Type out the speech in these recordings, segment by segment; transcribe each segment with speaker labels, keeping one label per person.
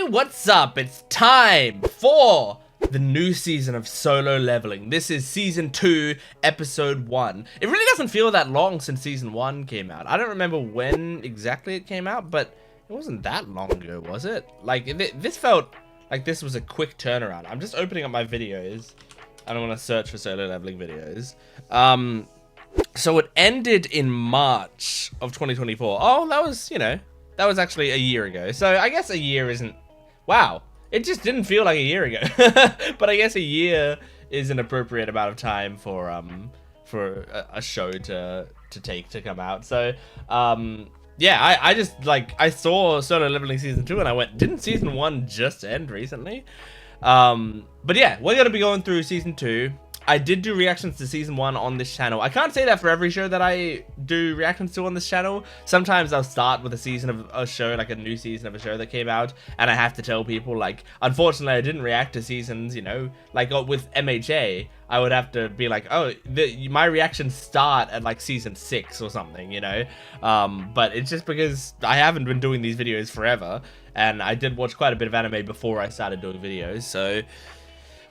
Speaker 1: what's up? It's time for the new season of Solo Leveling. This is season 2, episode 1. It really doesn't feel that long since season 1 came out. I don't remember when exactly it came out, but it wasn't that long ago, was it? Like, this felt like this was a quick turnaround. I'm just opening up my videos. I don't want to search for Solo Leveling videos. So it ended in March of 2024. Oh, that was, you know, that was actually a year ago. So I guess a year isn't... Wow. It just didn't feel like a year ago. But I guess a year is an appropriate amount of time for a show to come out. So, yeah, I just, like, I saw Solo Leveling Season 2 and I went, didn't Season 1 just end recently? But yeah, we're going to be going through Season 2. I did do reactions to season 1 on this channel. I can't say that for every show that I do reactions to on this channel. Sometimes I'll start with a season of a show, like a new season of a show that came out, and I have to tell people, like, unfortunately I didn't react to seasons, you know, like with MHA, I would have to be like, oh, my reactions start at like season 6 or something, you know, but it's just because I haven't been doing these videos forever, and I did watch quite a bit of anime before I started doing videos, so...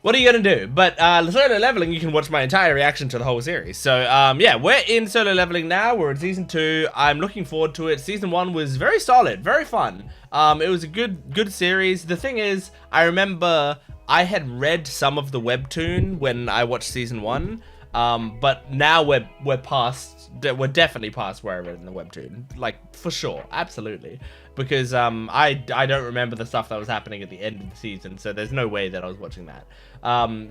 Speaker 1: What are you gonna do? But Solo Leveling, you can watch my entire reaction to the whole series. So yeah, we're in Solo Leveling now. We're in season 2. I'm looking forward to it. Season 1 was very solid, very fun. It was a good series. The thing is, I remember I had read some of the webtoon when I watched season 1. But now we're definitely past where I read in the webtoon, like for sure, absolutely, because I don't remember the stuff that was happening at the end of the season, so there's no way that I was watching that.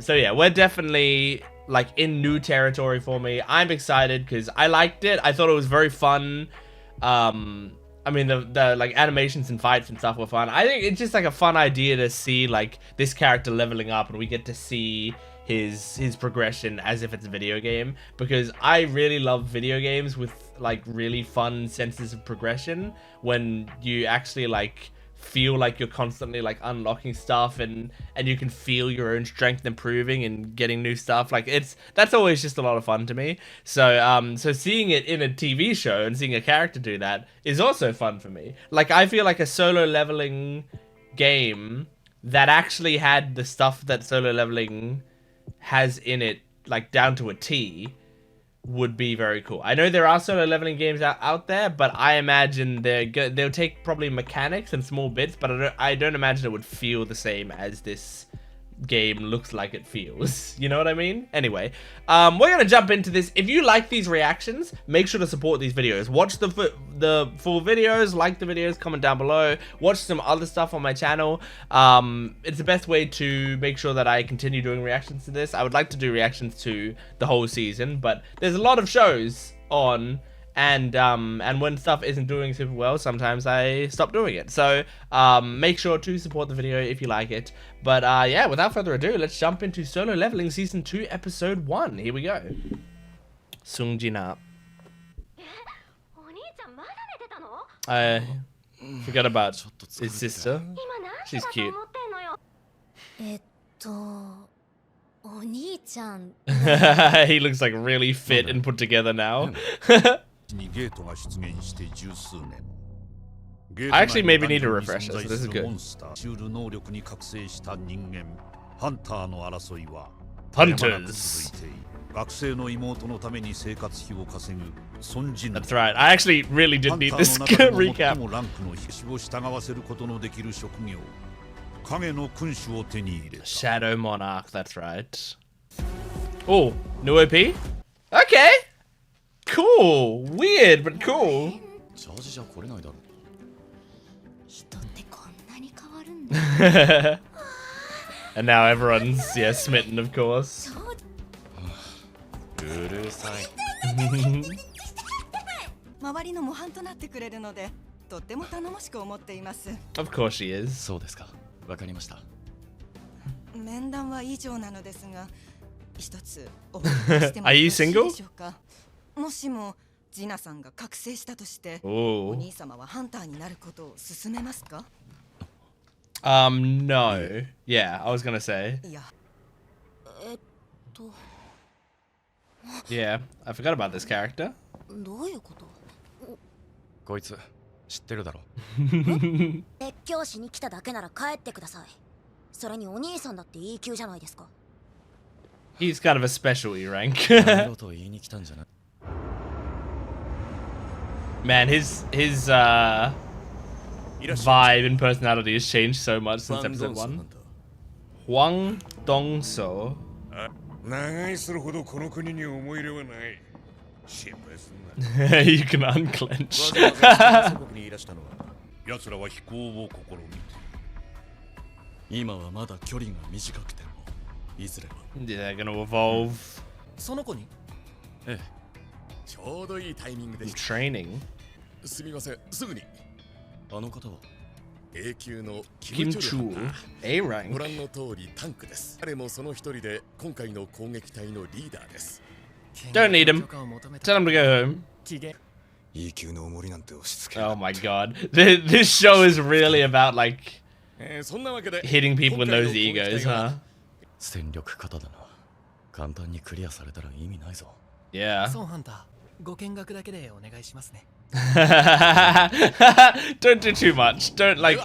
Speaker 1: So yeah, we're definitely like in new territory for me. I'm excited because I liked it. I thought it was very fun. I mean, the like animations and fights and stuff were fun. I think it's just like a fun idea to see like this character leveling up, and we get to see his progression as if it's a video game, because I really love video games with like really fun senses of progression when you actually like feel like you're constantly like unlocking stuff and you can feel your own strength improving and getting new stuff. Like that's always just a lot of fun to me. So so seeing it in a TV show and seeing a character do that is also fun for me. Like I feel like a Solo Leveling game that actually had the stuff that Solo Leveling has in it, like down to a T, would be very cool. I know there are Solo Leveling games out there, but I imagine they'll take probably mechanics and small bits, but I don't imagine it would feel the same as this game looks like it feels. You know what I mean? Anyway, we're gonna jump into this. If you like these reactions, make sure to support these videos. Watch the full videos, like the videos, comment down below, watch some other stuff on my channel. It's the best way to make sure that I continue doing reactions to this. I would like to do reactions to the whole season, but there's a lot of shows on, and when stuff isn't doing super well, sometimes I stop doing it. So make sure to support the video if you like it. But yeah, without further ado, let's jump into Solo Leveling Season 2, Episode 1. Here we go. Sungjin. I forgot about his sister. She's cute. He looks like really fit and put together now. I actually maybe need to refresh this, so this is good. Hunters. That's right. I actually really did need this recap. Shadow Monarch, that's right. Oh, new OP? Okay. Cool. Weird, but cool. And now everyone's, yeah, smitten, of course. Of course she is. Are you single? No. Yeah, I was gonna say. Yeah, I forgot about this character.
Speaker 2: こいつ知ってるだろ。
Speaker 3: 説教しに来ただけなら帰ってください。それにお兄さんだって E 級じゃないですか。
Speaker 1: He's kind of a special E rank.
Speaker 2: やめろと言いに来たんじゃない。
Speaker 1: Man, his vibe and personality has changed so much since episode 1. Huang Dongso.
Speaker 4: 長いするほどこの国に思い入れはない。心配すんな。
Speaker 1: You can unclench.
Speaker 4: 奴らは飛行を試みて。
Speaker 2: 今はまだ距離が短くても、いずれは。
Speaker 1: They're gonna evolve.
Speaker 2: その子に？ええ。ちょうどいいタイミングで。
Speaker 1: Training.
Speaker 2: すみません、すぐに。あの方は A 級の
Speaker 1: Kim Chu. A
Speaker 2: ご
Speaker 1: rank.
Speaker 2: 覧の通りタンクです。彼もその一人で今回の攻撃隊のリーダーです。
Speaker 1: Don't need him. Tell him to go home.
Speaker 4: E 級の重りなんて押し付け。
Speaker 1: Oh my god. This show is really about like
Speaker 2: そんなわけで
Speaker 1: hitting people in those egos, huh?
Speaker 2: 戦力型だな。簡単にクリアされたら意味ないぞ。
Speaker 1: Yeah.
Speaker 5: そうハンター、ご見学だけでお願いしますね。
Speaker 1: Don't do too much. Don't like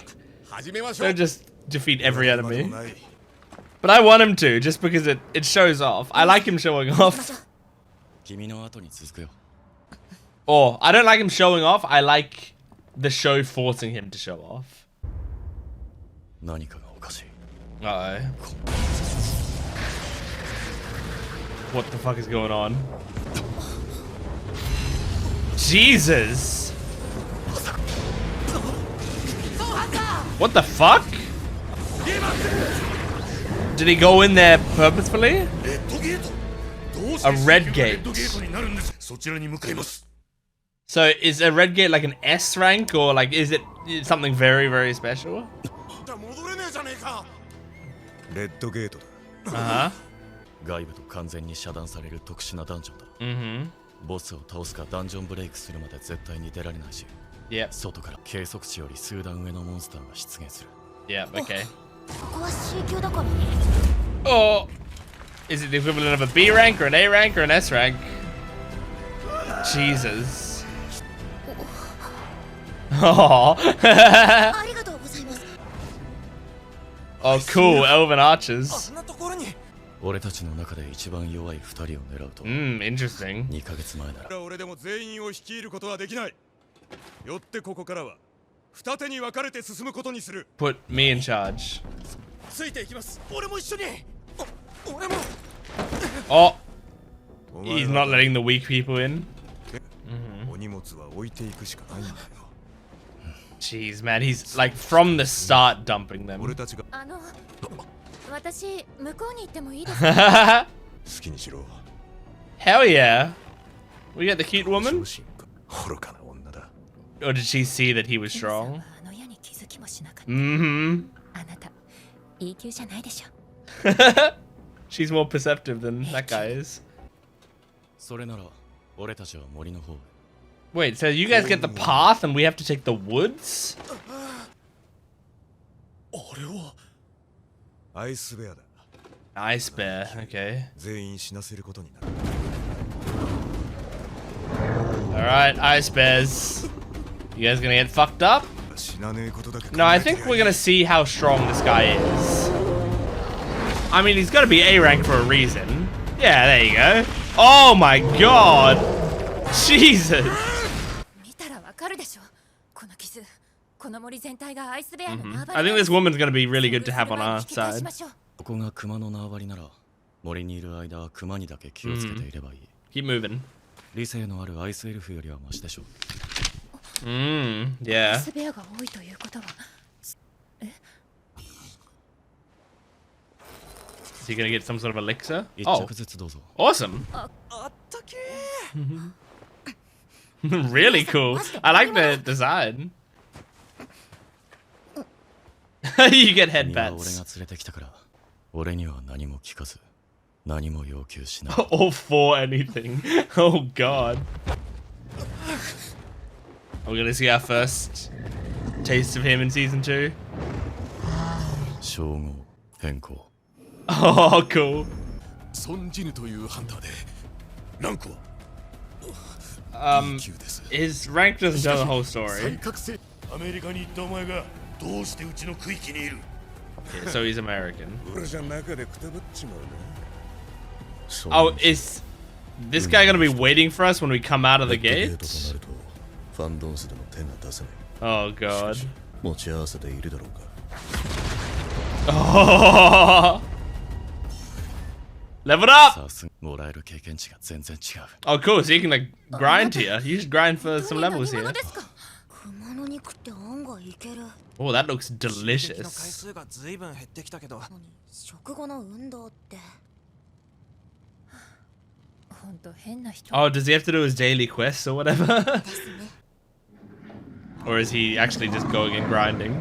Speaker 2: 始めましょう。
Speaker 1: don't just defeat every enemy. But I want him to, just because it shows off. I like him showing off.
Speaker 2: 君の後に続くよ。
Speaker 1: Or I don't like him showing off. I like the show forcing him to show off.
Speaker 2: 何かがおかしい。
Speaker 1: Uh oh. What the fuck is going on? Jesus! What the fuck? Did he go in there purposefully? A red gate.
Speaker 4: そちらに向かいます。
Speaker 1: So is a red gate like an S rank, or like is it something very, very special?
Speaker 4: 戻れねえじゃねえか。レッドゲートだ。
Speaker 1: Uh-huh.
Speaker 2: 外部と完全に遮断される特殊なダンジョンだ。
Speaker 1: Mm-hmm.
Speaker 2: ボスを倒すかダンジョンブレイクするまで絶対に出られないし、
Speaker 1: Yep.
Speaker 2: 外から計測値より数段上のモンスターが出現する。
Speaker 1: Yep, okay.
Speaker 3: ここは C 級だから。
Speaker 1: Oh! Is it the equivalent of a B rank, or an A rank, or an S rank? Jesus. Oh.
Speaker 3: ありがとうございます。
Speaker 1: Oh, cool. Elven archers.
Speaker 5: そんなところに。
Speaker 2: 俺たちの中で一番弱い2人を狙うと、
Speaker 1: Interesting.
Speaker 2: 2ヶ月前なら
Speaker 4: 俺でも全員を率いることはできない。よってここからは二手に分かれて進むことにする。
Speaker 1: Put me in charge.
Speaker 2: ついていきます。
Speaker 5: 俺も一緒に。俺も。
Speaker 1: Oh. He's not letting the weak people in.
Speaker 4: お荷物は置いていくしかないんだよ。
Speaker 1: Jeez, man. He's like from the start dumping them.
Speaker 4: 俺たちが
Speaker 3: 私向こうに行ってもいいですか？
Speaker 4: 好きにしろ。
Speaker 1: Hell yeah. We get the cute woman?
Speaker 4: 小心か愚かな女だ。
Speaker 1: Or did she see that he was strong?
Speaker 3: あの矢に気づきもしなかった。
Speaker 1: Mm-hmm.
Speaker 3: あなた E 級じゃないでしょ。
Speaker 1: She's more perceptive than that guy is.
Speaker 2: それなら俺たちは森の方へ。
Speaker 1: Wait, so you guys get the path and we have to take the woods?
Speaker 2: あれは
Speaker 4: アイスベアだ。
Speaker 1: Ice bear, okay.
Speaker 4: 全員死なせることになる。
Speaker 1: Alright, ice bears. You guys gonna get fucked up?
Speaker 4: 死なねえことだけ。
Speaker 1: No, I think we're gonna see how strong this guy is. I mean, he's gotta be A rank for a reason. Yeah, there you go. Oh my god! Jesus!
Speaker 3: 見たらわかるでしょ。この傷。この森全体がアイスベアの縄張り。
Speaker 1: I think this woman's gonna be really good to have on our side.
Speaker 2: ここが熊の縄張りなら森にいる間は熊にだけ気をつけていればいい。
Speaker 1: Keep moving.
Speaker 2: 理性のあるアイスエルフよりはマシでしょう。
Speaker 1: Yeah.
Speaker 3: アイスベアが多いということは。
Speaker 1: Is he gonna get some sort of elixir?
Speaker 2: 一
Speaker 1: Oh,
Speaker 2: 着ずつどうぞ。
Speaker 1: awesome.
Speaker 5: あったけ
Speaker 1: Really cool. I like the design. You get
Speaker 2: 君は俺
Speaker 1: headpats.
Speaker 2: が連れてきたから俺には何も聞かず何も要求しない。
Speaker 1: All for anything. Oh god. We're gonna see our first taste of him in season 2.
Speaker 2: 称号変更。
Speaker 1: Oh, cool.
Speaker 4: ソンジヌというハンターでランクは
Speaker 1: his rank doesn't tell the whole story.
Speaker 4: アメリカに行ったお前がどうしてうちの区域にいる
Speaker 1: Yeah, so he's American.
Speaker 4: 俺じゃ中でくたばっちまうな
Speaker 1: Oh, is this guy gonna be waiting for us when we come out of the gate?
Speaker 4: ファンドンスでも手が出せない
Speaker 1: Oh god.
Speaker 4: 持ち合わせているだろうか
Speaker 1: Oh. Leveled up!
Speaker 2: さすがもらえる経験値が全然違う
Speaker 1: Oh, cool. So you can like grind here. You should grind for some levels here.
Speaker 3: 熊の肉って案外いける。
Speaker 1: Oh, that looks
Speaker 5: の回
Speaker 1: delicious.
Speaker 5: 数が随分減ってきたけど
Speaker 3: 食後の運動って。
Speaker 6: 本当変な人。
Speaker 1: Oh, does he have to do his daily quests or whatever? Or is he actually just going and grinding?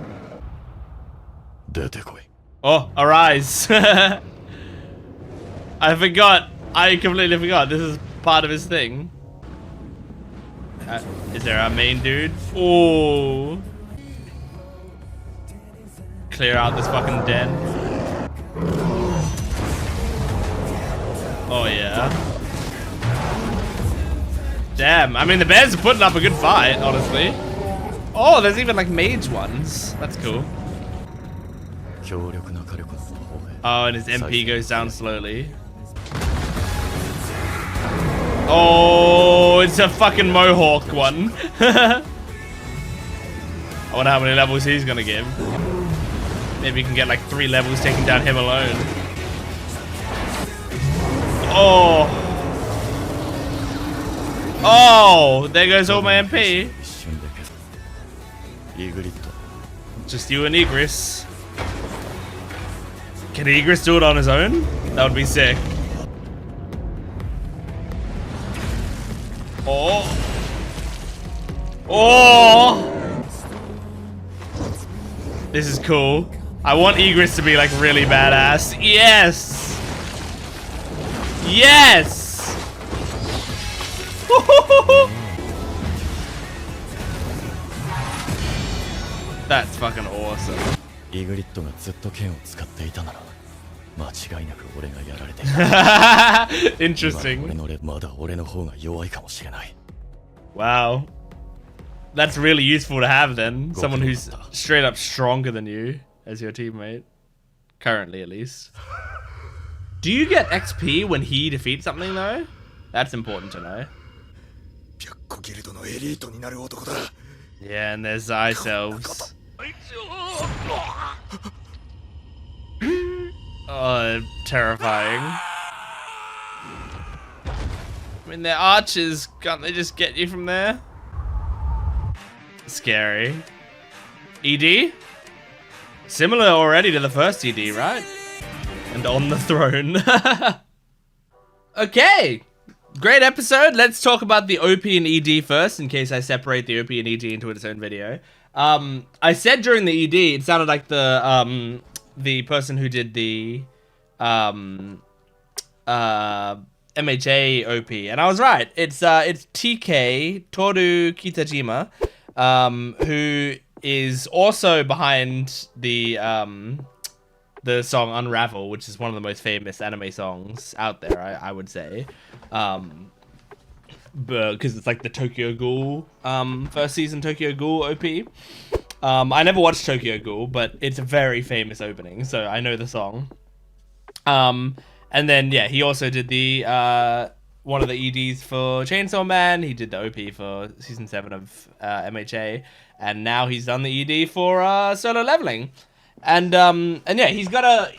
Speaker 2: 出てこい
Speaker 1: Oh, arise! I forgot. I completely forgot. This is part of his thing. Is there our main dude? Oh. Clear out this fucking den. Oh, yeah. Damn. I mean, the bears are putting up a good fight, honestly. Oh, there's even like mage ones. That's cool.
Speaker 2: 強力な火力の方へ
Speaker 1: Oh, and his MP goes down slowly. Oh, it's a fucking Mohawk one. I wonder how many levels he's gonna give. Maybe he can get like 3 levels taking down him alone. Oh. Oh, there goes all my MP.
Speaker 2: 一瞬で消すイグリッド
Speaker 1: Just you and Igris. Can Igris do it on his own? That would be sick. Oh. Oh. This is cool. I want Igris to be like really badass. Yes. Yes. That's fucking awesome.
Speaker 2: イグリッドがずっと剣を使っていたなら間違いなく俺がやられていた
Speaker 1: Interesting.
Speaker 2: 今のまだ俺の方が弱いかもしれない
Speaker 1: Wow. That's really useful to have then. Someone who's straight up stronger than you as your teammate. Currently, at least. Do you get XP when he defeats something though? That's important to know.
Speaker 4: 100個ギルドのエリートになる男だ
Speaker 1: Yeah, and there's ice elves. Oh, terrifying. I mean, they're archers. Can't they just get you from there? Scary. ED? Similar already to the first ED, right? And on the throne. Okay. Great episode. Let's talk about the OP and ED first, in case I separate the OP and ED into its own video. I said during the ED, it sounded like the person who did the MHA OP, and I was right. It's TK Toru Kitajima, who is also behind the song Unravel, which is one of the most famous anime songs out there, I would say. Because it's like the Tokyo Ghoul first season Tokyo Ghoul OP. I never watched Tokyo Ghoul, but it's a very famous opening, so I know the song. And then yeah, he also did the one of the EDs for Chainsaw Man. He did the OP for season 7 of MHA, and now he's done the ED for Solo Leveling. And yeah, he's got a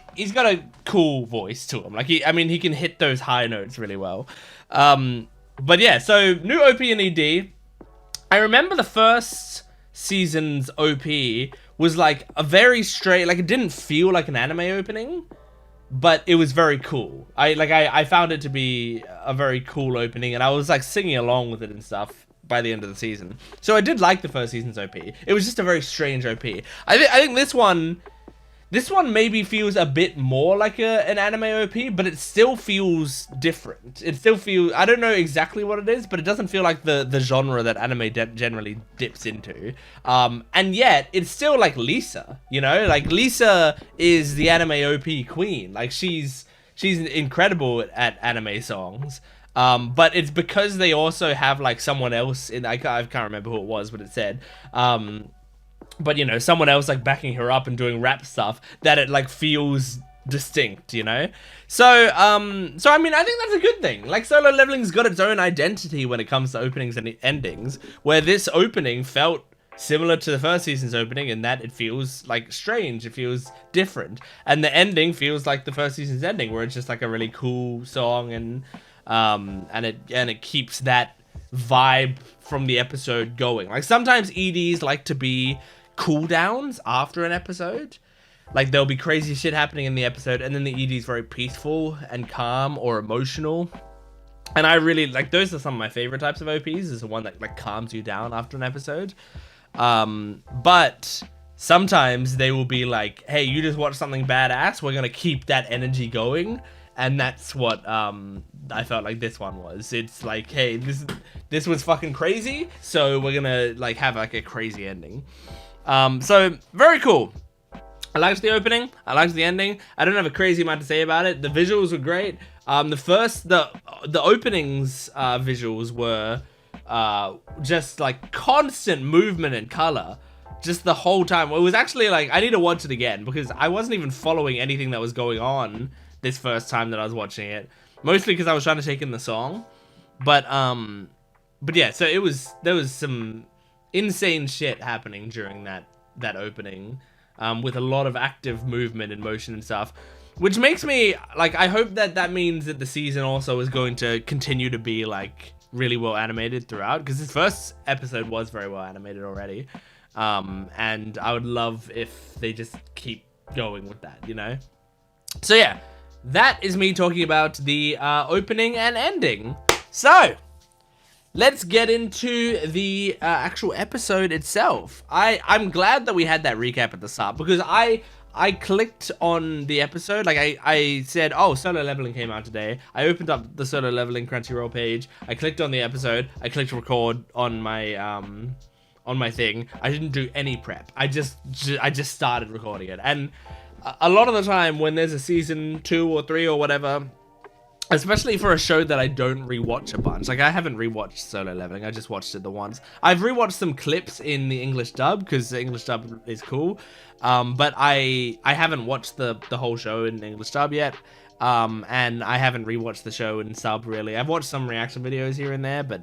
Speaker 1: cool voice to him. Like he can hit those high notes really well. But yeah, so new OP and ED. I remember the first season's OP was like a very straight, like it didn't feel like an anime opening, but it was very cool. I found it to be a very cool opening, and I was like singing along with it and stuff by the end of the season. So I did like the first season's OP. It was just a very strange OP. I think this one maybe feels a bit more like an anime OP, but it still feels different. It still feels, I don't know exactly what it is, but it doesn't feel like the genre that anime generally dips into. And yet, it's still like Lisa, you know? Like, Lisa is the anime OP queen. Like, she's incredible at anime songs. But it's because they also have like someone else in. I can't remember who it was, but it said. But you know, someone else like backing her up and doing rap stuff that it like feels distinct, you know. So I mean, I think that's a good thing. Like, Solo Leveling's got its own identity when it comes to openings and endings, where this opening felt similar to the first season's opening in that it feels like strange, it feels different, and the ending feels like the first season's ending, where it's just like a really cool song, and it keeps that vibe from the episode going. Like, sometimes EDs like to be cooldowns after an episode. Like, there'll be crazy shit happening in the episode, and then the ED is very peaceful and calm or emotional. And I really like, those are some of my favorite types of OPs, is the one that like calms you down after an episode. But sometimes they will be like, hey, you just watched something badass, we're gonna keep that energy going. And that's what I felt like this one was. It's like, hey, this was fucking crazy, so we're gonna like have like a crazy ending. So very cool. I liked the opening, I liked the ending. I don't have a crazy amount to say about it. The visuals were great. The openings visuals were just like constant movement and color just the whole time. It was actually like, I need to watch it again, because I wasn't even following anything that was going on this first time that I was watching it, mostly because I was trying to take in the song. But yeah, so there was some insane shit happening during that opening, with a lot of active movement and motion and stuff, which makes me like, I hope that means that the season also is going to continue to be like really well animated throughout, because this first episode was very well animated already, and I would love if they just keep going with that, you know. So yeah, that is me talking about the opening and ending. So let's get into the actual episode itself. I'm glad that we had that recap at the start, because I clicked on the episode, like I said, oh, Solo Leveling came out today. I opened up the Solo Leveling Crunchyroll page. I clicked on the episode. I clicked record on my thing. I didn't do any prep. I just started recording it. And a lot of the time when there's a season 2 or 3 or whatever, especially for a show that I don't rewatch a bunch. Like, I haven't rewatched Solo Leveling. I just watched it the once. I've rewatched some clips in the English dub, because the English dub is cool. But I haven't watched the whole show in English dub yet. And I haven't rewatched the show in sub, really. I've watched some reaction videos here and there, but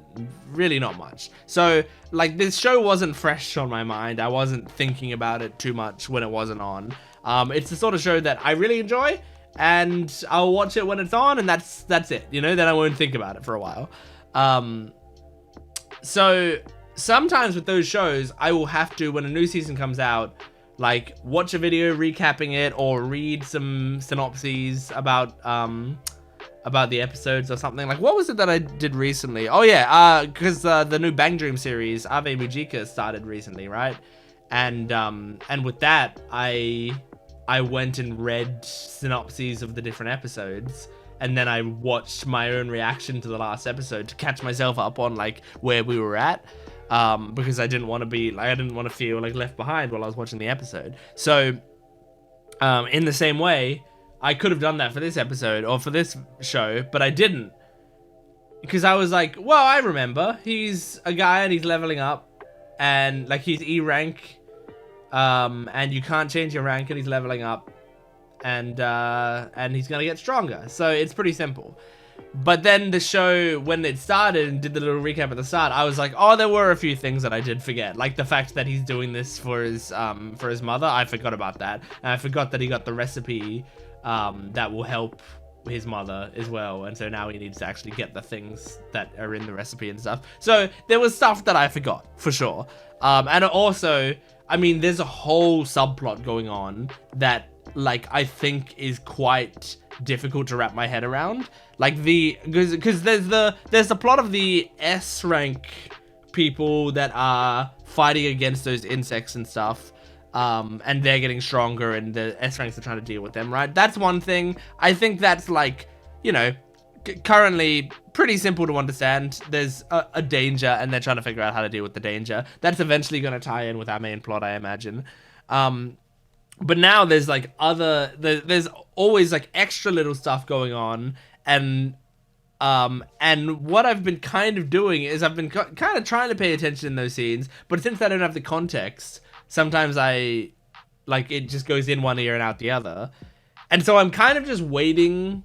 Speaker 1: really not much. So, like, this show wasn't fresh on my mind. I wasn't thinking about it too much when it wasn't on. It's the sort of show that I really enjoy, and I'll watch it when it's on, and that's it, you know. Then I won't think about it for a while. So sometimes with those shows, I will have to, when a new season comes out, like watch a video recapping it, or read some synopses about the episodes or something. Like, what was it that I did recently? Oh yeah, because the new Bang Dream series, Ave Mujika, started recently, right? And with that, I went and read synopses of the different episodes, and then I watched my own reaction to the last episode to catch myself up on like where we were at, because I didn't want to feel like left behind while I was watching the episode. So in the same way, I could have done that for this episode or for this show, but I didn't, because I was like, well, I remember he's a guy and he's leveling up, and like he's E rank. And you can't change your rank, and he's leveling up, and he's gonna get stronger. So it's pretty simple. But then the show, when it started and did the little recap at the start, I was like, oh, there were a few things that I did forget, like the fact that he's doing this for his mother. I forgot about that, and I forgot that he got the recipe that will help his mother as well, and so now he needs to actually get the things that are in the recipe and stuff. So there was stuff that I forgot for sure, and also, I mean, there's a whole subplot going on that, like, I think is quite difficult to wrap my head around. Like, because there's the plot of the S rank people that are fighting against those insects and stuff, and they're getting stronger, and the S ranks are trying to deal with them, right? That's one thing. I think that's, like, you know, currently pretty simple to understand. There's a danger, and they're trying to figure out how to deal with the danger. That's eventually going to tie in with our main plot, I imagine. But now there's like there's always like extra little stuff going on, and And what I've been kind of doing is I've been kind of trying to pay attention in those scenes, but since I don't have the context, sometimes it just goes in one ear and out the other. And so I'm kind of just waiting.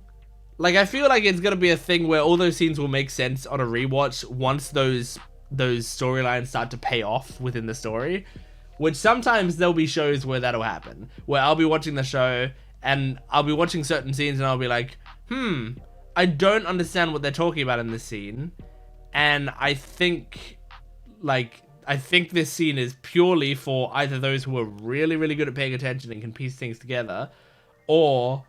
Speaker 1: Like, I feel like it's gonna be a thing where all those scenes will make sense on a rewatch once those storylines start to pay off within the story. Which sometimes there'll be shows where that'll happen, where I'll be watching the show and I'll be watching certain scenes and I'll be like, I don't understand what they're talking about in this scene, and I think this scene is purely for either those who are really, really good at paying attention and can piece things together, or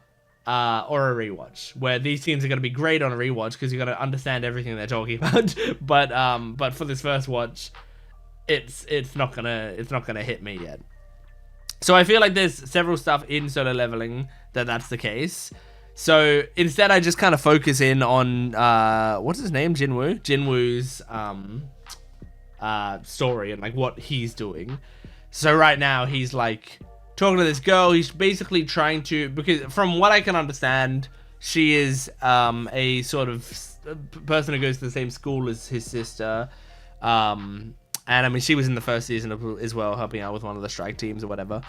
Speaker 1: a rewatch, where these scenes are going to be great on a rewatch because you're going to understand everything they're talking about. But for this first watch, it's not gonna hit me yet. So I feel like there's several stuff in Solo Leveling that's the case. So instead, I just kind of focus in on what's his name, Jinwoo. Jinwoo's story and like what he's doing. So right now he's like talking to this girl. He's basically trying to, because from what I can understand, she is a sort of person who goes to the same school as his sister. And I mean, she was in the first season as well, helping out with one of the strike teams or whatever.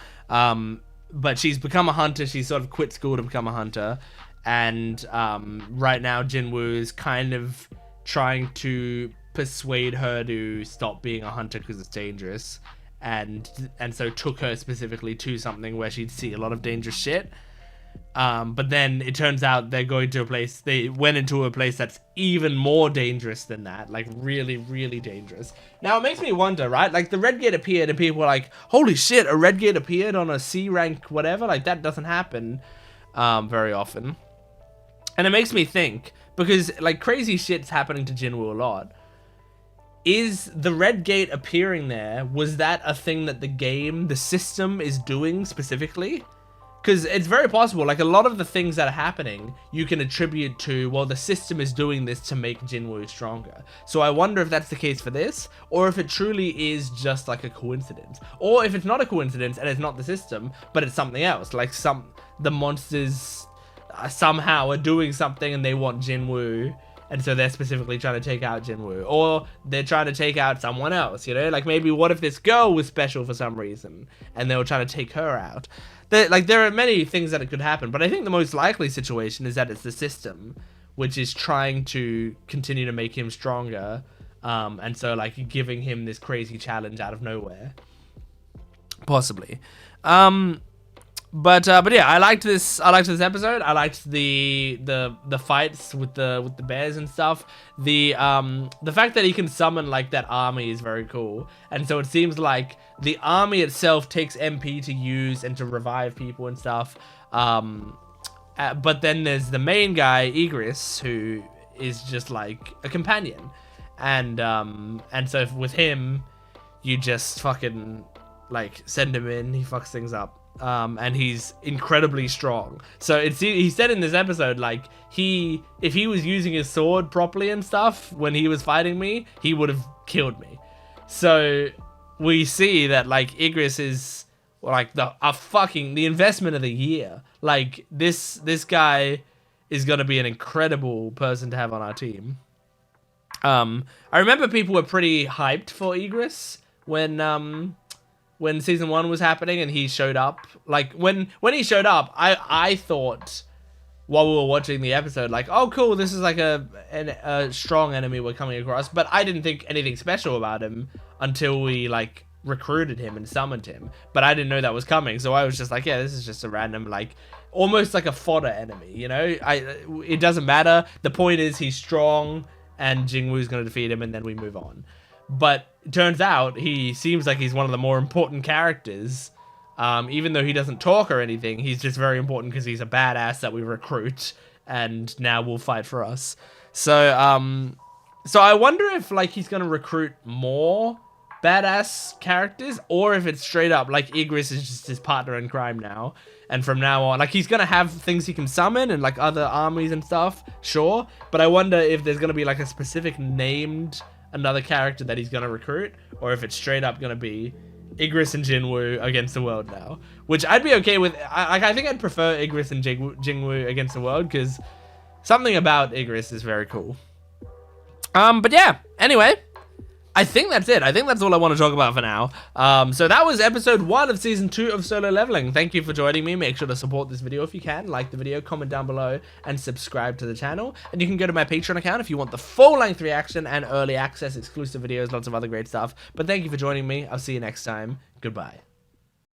Speaker 1: But she's become a hunter. She sort of quit school to become a hunter. And right now, Jinwoo is kind of trying to persuade her to stop being a hunter because it's dangerous. And so took her specifically to something where she'd see a lot of dangerous shit. But then it turns out they went into a place that's even more dangerous than that. Like really, really dangerous. Now it makes me wonder, right? Like the Red Gate appeared and people were like, holy shit, a Red Gate appeared on a C rank, whatever. Like that doesn't happen very often. And it makes me think, because like crazy shit's happening to Jinwoo a lot. Is the Red Gate appearing there, was that a thing that the system is doing specifically? Because it's very possible, like a lot of the things that are happening, you can attribute to, well, the system is doing this to make Jinwoo stronger. So I wonder if that's the case for this, or if it truly is just like a coincidence. Or if it's not a coincidence and it's not the system, but it's something else. Like the monsters somehow are doing something and they want Jinwoo, and so they're specifically trying to take out Jinwoo. Or they're trying to take out someone else, you know? Like maybe what if this girl was special for some reason, and they were trying to take her out? There are many things that it could happen, but I think the most likely situation is that it's the system, which is trying to continue to make him stronger, and so like giving him this crazy challenge out of nowhere, possibly. But yeah, I liked this episode. I liked the fights with the bears and stuff. The fact that he can summon like that army is very cool. And so it seems like the army itself takes MP to use and to revive people and stuff. But then there's the main guy, Igris, who is just like a companion. And so with him, you just fucking like send him in, he fucks things up. And he's incredibly strong. So he said in this episode, like, if he was using his sword properly and stuff when he was fighting me, he would have killed me. So we see that like Igris is like the investment of the year. Like this guy is gonna be an incredible person to have on our team. I remember people were pretty hyped for Igris when season 1 was happening and he showed up. Like when he showed up, I thought while we were watching the episode, like, oh cool, this is like a strong enemy we're coming across. But I didn't think anything special about him until we like recruited him and summoned him. But I didn't know that was coming, so I was just like, yeah, this is just a random, like, almost like a fodder enemy, you know? It doesn't matter. The point is he's strong and Jinwoo's gonna defeat him and then we move on. But it turns out he seems like he's one of the more important characters. Even though he doesn't talk or anything, he's just very important because he's a badass that we recruit and now will fight for us. So I wonder if like he's gonna recruit more badass characters, or if it's straight up like Igris is just his partner in crime now, and from now on like he's gonna have things he can summon and like other armies and stuff, sure, but I wonder if there's gonna be like a specific named another character that he's gonna recruit, or if it's straight up gonna be Igris and Jinwoo against the world now, which I'd be okay with. I think I'd prefer Igris and Jinwoo against the world, because Something about Igris is very cool. But yeah, anyway, I think that's it. I think that's all I want to talk about for now. So that was episode 1 of season 2 of Solo Leveling. Thank you for joining me. Make sure to support this video if you can. Like the video, comment down below, and subscribe to the channel. And you can go to my Patreon account if you want the full-length reaction and early access, exclusive videos, lots of other great stuff. But thank you for joining me. I'll see you next time. Goodbye.